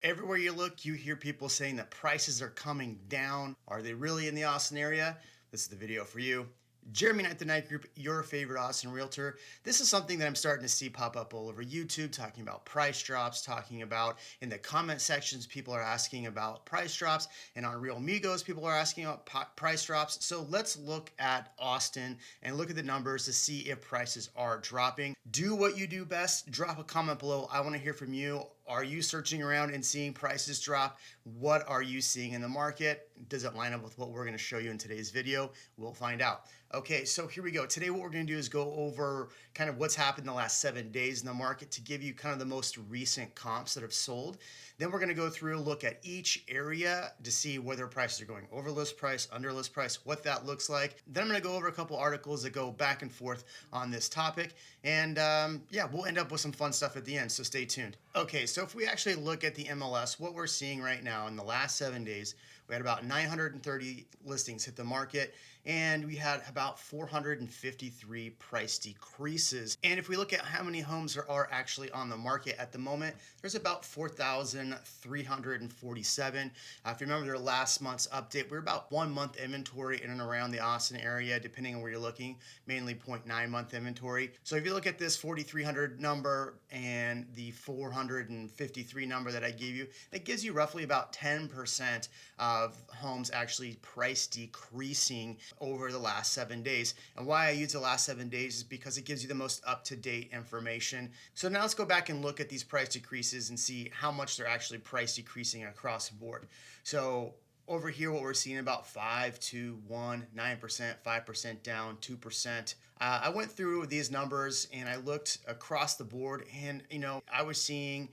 Everywhere you look, you hear people saying that prices are coming down. Are they really in the Austin area? This is the video for you. Jeremy Knight, the Night Group, your favorite Austin realtor. This is something that I'm starting to see pop up all over YouTube, talking about price drops, talking about in the comment sections, people are asking about price drops, and on Real Migos, people are asking about price drops. So let's look at Austin and look at the numbers to see if prices are dropping. Do what you do best. Drop a comment below. I want to hear from you. Are you searching around and seeing prices drop? What are you seeing in the market? Does it line up with what we're going to show you in today's video? We'll find out. Okay, so here we go. Today what we're going to do is go over kind of what's happened in the last 7 days in the market to give you kind of the most recent comps that have sold. Then we're going to go through, look at each area to see whether prices are going over list price, under list price, what that looks like. Then I'm going to go over a couple articles that go back and forth on this topic. And yeah, we'll end up with some fun stuff at the end, so stay tuned. Okay, so if we actually look at the MLS, what we're seeing right now in the last 7 days, we had about 930 listings hit the market, and we had about 453 price decreases. And if we look at how many homes are actually on the market at the moment, there's about 4,347. If you remember their last month's update, we're about 1 month inventory in and around the Austin area, depending on where you're looking, mainly 0.9 month inventory. So if you look at this 4,300 number and the 453 number that I gave you, that gives you roughly about 10% of homes actually price decreasing over the last 7 days. And why I use the last 7 days is because it gives you the most up-to-date information. So now let's go back and look at these price decreases and see how much they're actually price decreasing across the board. So over here, what we're seeing about 5 to 1, 9%, 5% down, 2%. I went through these numbers and I looked across the board, and I was seeing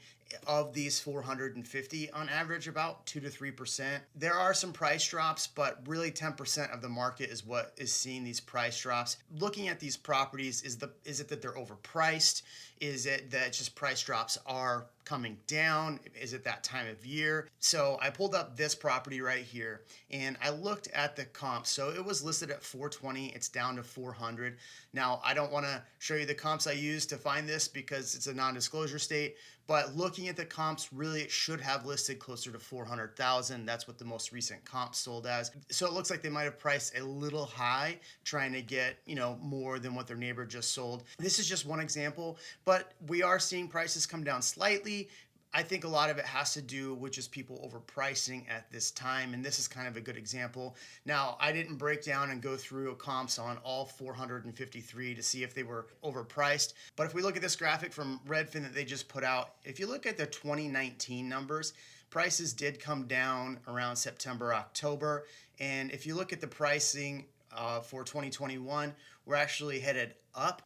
of these 450 on average about 2 to 3%. There are some price drops, but really 10% of the market is what is seeing these price drops. Looking at these properties, is it that they're overpriced? Is it that just price drops are coming down? Is it that time of year? So I pulled up this property right here and I looked at the comps. So it was listed at 420, it's down to 400. Now I don't want to show you the comps I used to find this because it's a non-disclosure state, but looking at the comps, really it should have listed closer to 400,000. That's what the most recent comp sold as. So it looks like they might have priced a little high, trying to get more than what their neighbor just sold. This is just one example, but we are seeing prices come down slightly. I think a lot of it has to do with just people overpricing at this time, and this is kind of a good example. Now, I didn't break down and go through comps on all 453 to see if they were overpriced, but if we look at this graphic from Redfin that they just put out, if you look at the 2019 numbers, prices did come down around September, October, and if you look at the pricing for 2021, we're actually headed up.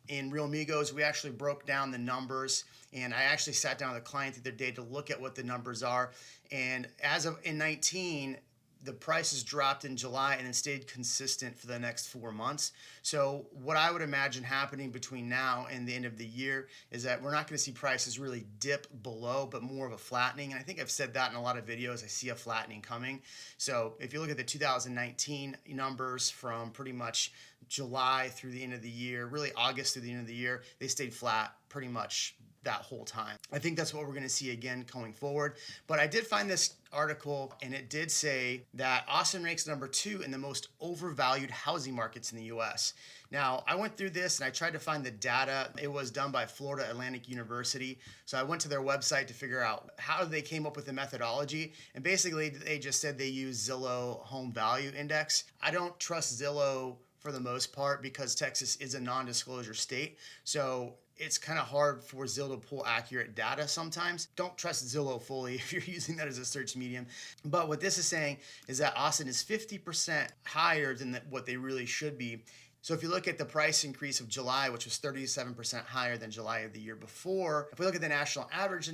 In Real Migos, we actually broke down the numbers, and I actually sat down with a client the other day to look at what the numbers are. And as of in 19, the prices dropped in July and then stayed consistent for the next 4 months. So what I would imagine happening between now and the end of the year is that we're not going to see prices really dip below, but more of a flattening. And I think I've said that in a lot of videos. I see a flattening coming. So if you look at the 2019 numbers from pretty much July through the end of the year, really August through the end of the year, they stayed flat pretty much that whole time. I think that's what we're going to see again going forward. But I did find this article, and it did say that Austin ranks number 2 in the most overvalued housing markets in the US. Now, I went through this and I tried to find the data. It was done by Florida Atlantic University. So I went to their website to figure out how they came up with the methodology. And basically, they just said they use Zillow Home Value Index. I don't trust Zillow for the most part because Texas is a non-disclosure state. So it's kind of hard for Zillow to pull accurate data sometimes. Don't trust Zillow fully if you're using that as a search medium. But what this is saying is that Austin is 50% higher than what they really should be. So if you look at the price increase of July, which was 37% higher than July of the year before, if we look at the national average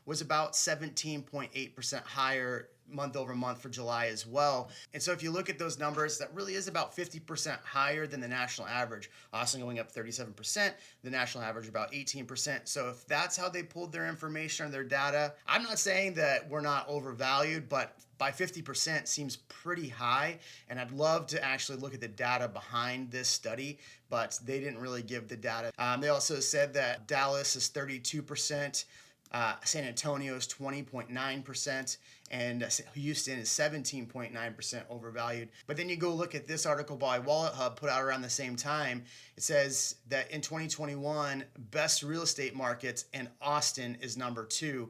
was about 17.8% higher month over month for July as well. And so if you look at those numbers, that really is about 50% higher than the national average. Austin going up 37%, the national average about 18%. So if that's how they pulled their information or their data, I'm not saying that we're not overvalued, but by 50% seems pretty high. And I'd love to actually look at the data behind this study, but they didn't really give the data. They also said that Dallas is 32%. San Antonio is 20.9%, and Houston is 17.9% overvalued. But then you go look at this article by WalletHub put out around the same time. It says that in 2021, best real estate markets, and Austin is number 2.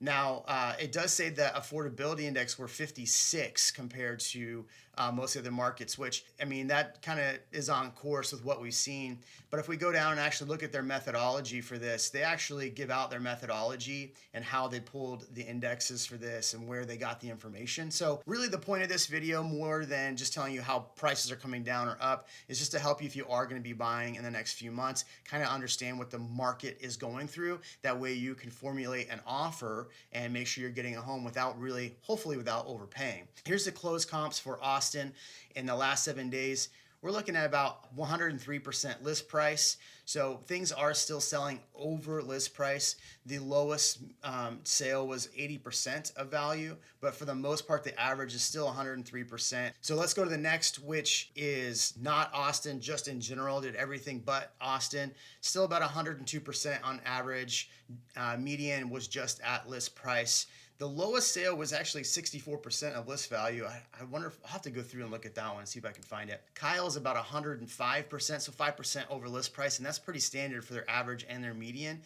Now, it does say that affordability index were 56 compared to most of the markets, which, I mean, that kind of is on course with what we've seen. But if we go down and actually look at their methodology for this, they actually give out their methodology and how they pulled the indexes for this and where they got the information. So really the point of this video, more than just telling you how prices are coming down or up, is just to help you if you are going to be buying in the next few months, kind of understand what the market is going through. That way you can formulate an offer and make sure you're getting a home without really, hopefully without overpaying. Here's the closed comps for Austin in the last 7 days. We're looking at about 103% list price. So things are still selling over list price. The lowest sale was 80% of value, but for the most part, the average is still 103%. So let's go to the next, which is not Austin, just in general, did everything but Austin. Still about 102% on average. Median was just at list price. The lowest sale was actually 64% of list value. I wonder if I'll have to go through and look at that one and see if I can find it. Kyle's about 105%, so 5% over list price, and that's pretty standard for their average and their median.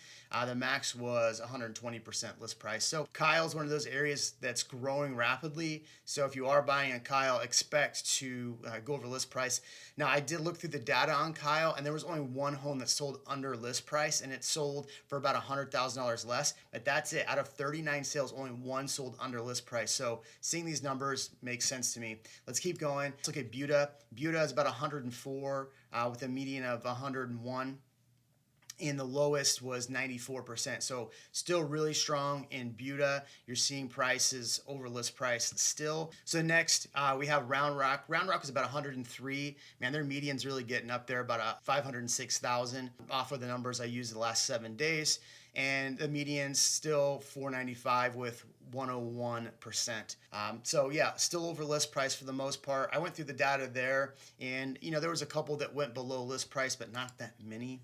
The max was 120% list price. So Kyle's one of those areas that's growing rapidly. So if you are buying a Kyle, expect to go over list price. Now, I did look through the data on Kyle, and there was only one home that sold under list price, and it sold for about $100,000 less. But that's it. Out of 39 sales, only one sold under list price. So seeing these numbers makes sense to me. Let's keep going. Let's look at Buda. Buda is about 104 with a median of 101. And the lowest was 94%. So still really strong in Buda. You're seeing prices over list price still. So next we have Round Rock. Round Rock is about 103. Man, their median's really getting up there, about 506,000 off of the numbers I used the last 7 days. And the median's still 495 with 101%. So yeah, still over list price for the most part. I went through the data there, and there was a couple that went below list price, but not that many.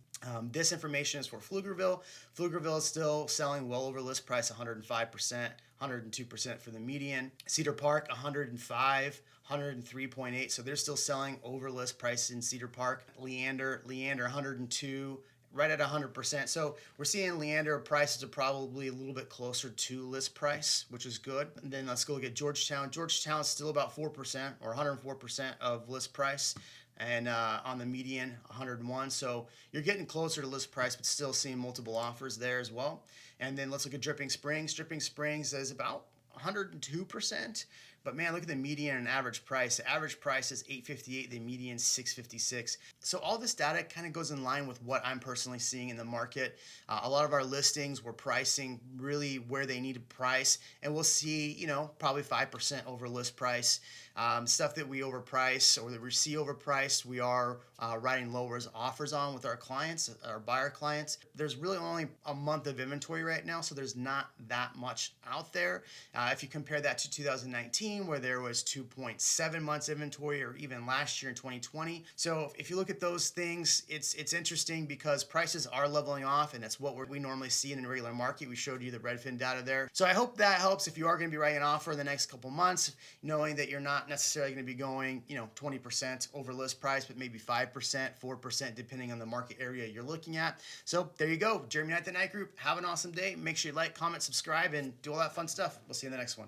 This information is for Pflugerville. Pflugerville is still selling well over list price, 105%, 102% for the median. Cedar Park, 105, 103.8. So they're still selling over list price in Cedar Park. Leander, 102. Right at 100%. So we're seeing Leander prices are probably a little bit closer to list price, which is good. And then let's go look at Georgetown. Georgetown is still about 4% or 104% of list price. And on the median, 101. So you're getting closer to list price, but still seeing multiple offers there as well. And then let's look at Dripping Springs. Dripping Springs is about 102%. But man, look at the median and average price. The average price is $858, the median is $656. So all this data kind of goes in line with what I'm personally seeing in the market. A lot of our listings were pricing really where they need to price, and we'll see, probably 5% over list price. Stuff that we overprice or that we see overpriced, we are writing lower offers on with our clients, our buyer clients. There's really only a month of inventory right now, so there's not that much out there. If you compare that to 2019, where there was 2.7 months inventory, or even last year in 2020. So if you look at those things, it's interesting because prices are leveling off, and that's what we normally see in a regular market. We showed you the Redfin data there. So I hope that helps if you are going to be writing an offer in the next couple months, knowing that you're not necessarily going to be going 20% over list price, but maybe 5%, 4%, depending on the market area you're looking at. So there you go. Jeremy Knight, the Knight Group. Have an awesome day. Make sure you like, comment, subscribe, and do all that fun stuff. We'll see you in the next one.